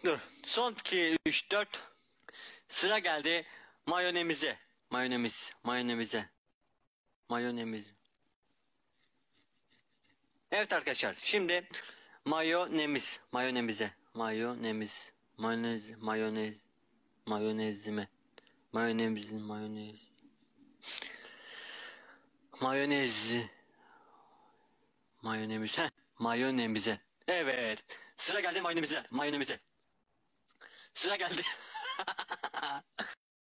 Dur. Son 2, 3, 4. Sıra geldi mayonemize. Mayonemize. Mayonemiz. Evet arkadaşlar. Şimdi mayonemize. Mayonezime. Mayonezi. Mayonemize. Evet. Sıra geldi mayonemize. Sıra geldi.